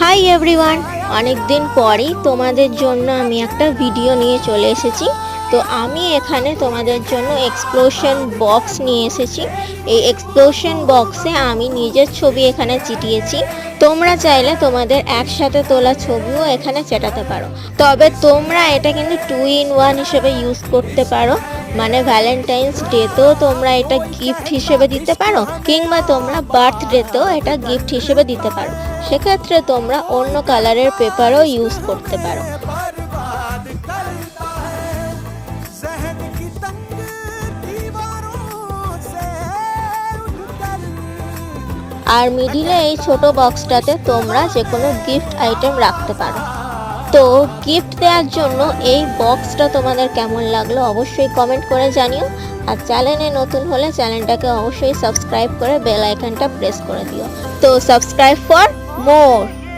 Hi everyone, অনেক দিন পরেই তোমাদের জন্য আমি একটা ভিডিও নিয়ে চলে এসেছি। তো আমি এখানে তোমাদের জন্য এক্সপ্লোশন বক্স নিয়ে এসেছি। এই এক্সপ্লোশন বক্সে আমি নিজের ছবি এখানে চিটিয়েছি। তোমরা চাইলে তোমাদের একসাথে তোলা ছবিও এখানে চেটাতে পারো, তবে তোমরা এটা কিন্তু 2 in 1 হিসেবে ইউজ করতে পারো। মানে ভ্যালেন্টাইন্স ডেতেও তোমরা এটা গিফট হিসেবে দিতে পারো, কিংবা তোমরা বার্থডেতেও এটা গিফট হিসেবে দিতে পারো। সেক্ষেত্রে তোমরা অন্য কালারের পেপারও ইউজ করতে পারো। আর মিডিলে এই ছোট বক্সটাতে তোমরা যে কোনো গিফট আইটেম রাখতে পারো। তো গিফট দেওয়ার জন্য এই বক্সটা তোমাদের কেমন লাগলো অবশ্যই কমেন্ট করে জানিও। আর চ্যানেলে নতুন হলে চ্যানেলটাকে অবশ্যই সাবস্ক্রাইব করে বেল আইকনটা প্রেস করে দিও। তো সাবস্ক্রাইব ফর মোর।